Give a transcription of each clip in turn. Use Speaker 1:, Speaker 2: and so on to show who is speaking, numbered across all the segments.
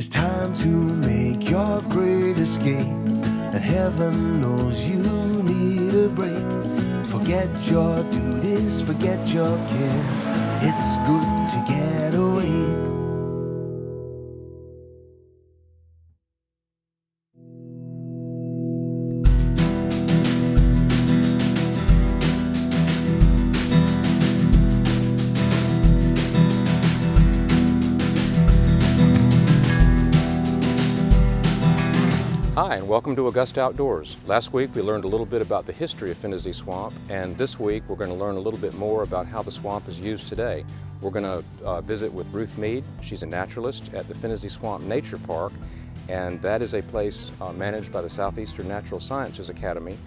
Speaker 1: It's time to make your great escape, and heaven knows you need a break. Forget your duties, forget your cares. It's good to get away.
Speaker 2: Hi, and welcome to Augusta Outdoors. Last week we learned a little bit about the history of Phinizy Swamp, and this week we're going to learn a little bit more about how the swamp is used today. We're going to visit with Ruth Mead. She's a naturalist at the Phinizy Swamp Nature Park, and that is a place managed by the Southeastern Natural Sciences Academy.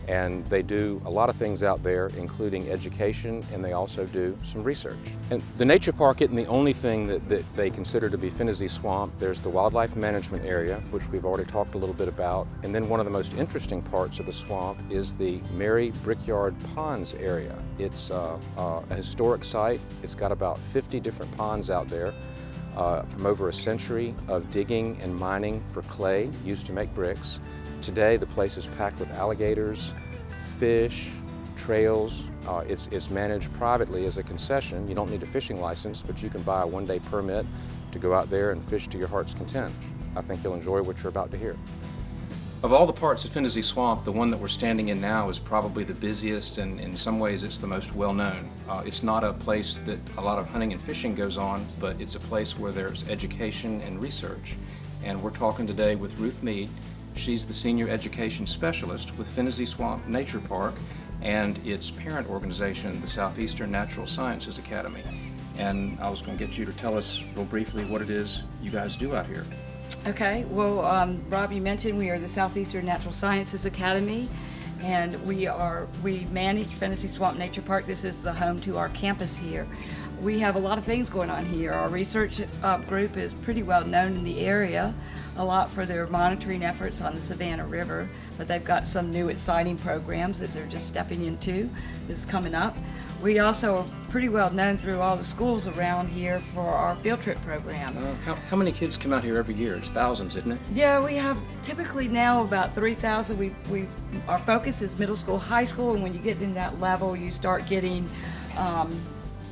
Speaker 2: And they do a lot of things out there, including education, and they also do some research. And the nature park isn't the only thing that they consider to be Phinizy Swamp. There's the wildlife management area, which we've already talked a little bit about. And then one of the most interesting parts of the swamp is the Mary Brickyard Ponds area. It's a historic site. It's got about 50 different ponds out there from over a century of digging and mining for clay used to make bricks. Today, the place is packed with alligators, fish, trails. It's managed privately as a concession. You don't need a fishing license, but you can buy a one-day permit to go out there and fish to your heart's content. I think you'll enjoy what you're about to hear. Of all the parts of Phinizy Swamp, the one that we're standing in now is probably the busiest, and in some ways it's the most well-known. It's not a place that a lot of hunting and fishing goes on, but it's a place where there's education and research. And we're talking today with Ruth Mead. She's the Senior Education Specialist with Phinizy Swamp Nature Park and its parent organization, the Southeastern Natural Sciences Academy. And I was going to get you to tell us real briefly what it is you guys do out here.
Speaker 3: Okay, well, Rob, you mentioned we are the Southeastern Natural Sciences Academy, and we manage Phinizy Swamp Nature Park. This is the home to our campus here. We have a lot of things going on here. Our research group is pretty well known in the area, a lot for their monitoring efforts on the Savannah River, but they've got some new exciting programs that they're just stepping into that's coming up. We also are pretty well known through all the schools around here for our field trip program.
Speaker 2: How many kids come out here every year? It's thousands, isn't it?
Speaker 3: Yeah, we have typically now about 3,000. Our focus is middle school, high school, and when you get in that level, you start getting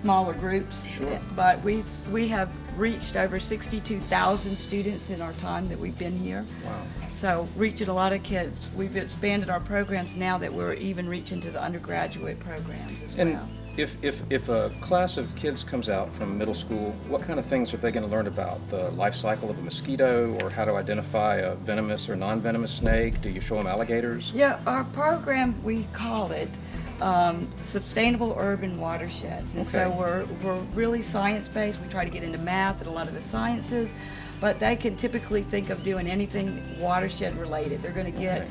Speaker 3: smaller groups.
Speaker 2: Sure.
Speaker 3: But we have reached over 62,000 students in our time that we've been here.
Speaker 2: Wow.
Speaker 3: So reaching a lot of kids. We've expanded our programs now that we're even reaching to the undergraduate programs as well.
Speaker 2: If a class of kids comes out from middle school, what kind of things are they going to learn about? The life cycle of a mosquito, or how to identify a venomous or non-venomous snake? Do you show them alligators?
Speaker 3: Yeah, our program, we call it Sustainable Urban Watersheds. And so we're really science-based. We try to get into math and a lot of the sciences, but they can typically think of doing anything watershed-related. They're going to get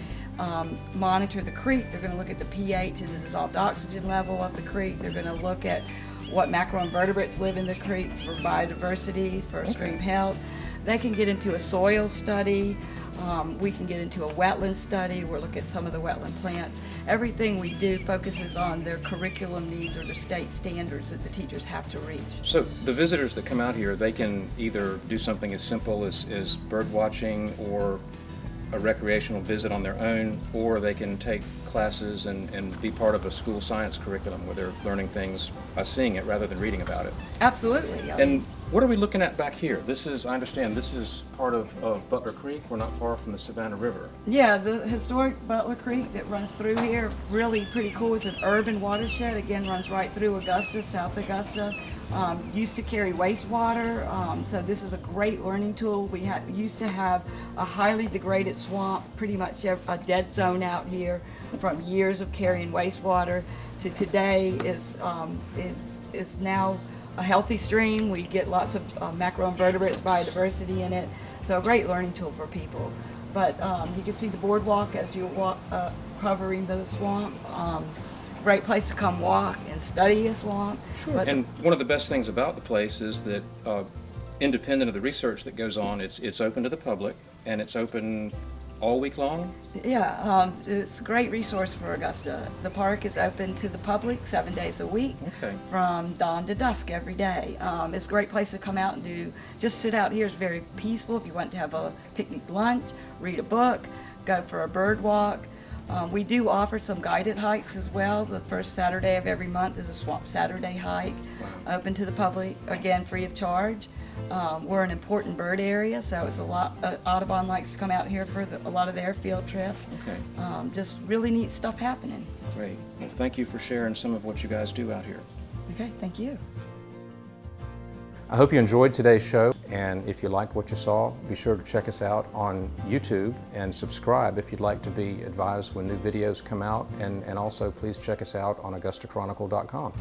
Speaker 3: monitor the creek. They're going to look at the pH and the dissolved oxygen level of the creek. They're going to look at what macroinvertebrates live in the creek for biodiversity, for stream health. They can get into a soil study. We can get into a wetland study. We'll look at some of the wetland plants. Everything we do focuses on their curriculum needs or the state standards that the teachers have to reach.
Speaker 2: So the visitors that come out here, they can either do something as simple as bird watching or a recreational visit on their own, or they can take classes and be part of a school science curriculum where they're learning things by seeing it rather than reading about it.
Speaker 3: Absolutely.
Speaker 2: And what are we looking at back here? I understand this is part of Butler Creek. We're not far from the Savannah River.
Speaker 3: Yeah, the historic Butler Creek that runs through here, really pretty cool. It's an urban watershed, again, runs right through Augusta, South Augusta. Used to carry wastewater, so this is a great learning tool. We used to have a highly degraded swamp, pretty much a dead zone out here from years of carrying wastewater to today is now a healthy stream. We get lots of macroinvertebrates, biodiversity in it, so a great learning tool for people. But you can see the boardwalk as you walk covering the swamp. Great place to come walk and study a swamp.
Speaker 2: Sure. And one of the best things about the place is that independent of the research that goes on, it's open to the public, and it's open all week long?
Speaker 3: Yeah, it's a great resource for Augusta. The park is open to the public 7 days a week,
Speaker 2: Okay.
Speaker 3: from dawn to dusk every day. It's a great place to come out and just sit out here. It's very peaceful. If you want to have a picnic lunch, read a book, go for a bird walk. We do offer some guided hikes as well. The first Saturday of every month is a Swamp Saturday hike, open to the public, again free of charge. We're an important bird area, so it's a lot. Audubon likes to come out here for a lot of their field trips.
Speaker 2: Okay.
Speaker 3: Just really neat stuff happening.
Speaker 2: Great. Well, thank you for sharing some of what you guys do out here.
Speaker 3: Okay, thank you.
Speaker 2: I hope you enjoyed today's show, and if you liked what you saw, be sure to check us out on YouTube and subscribe if you'd like to be advised when new videos come out, and also please check us out on AugustaChronicle.com.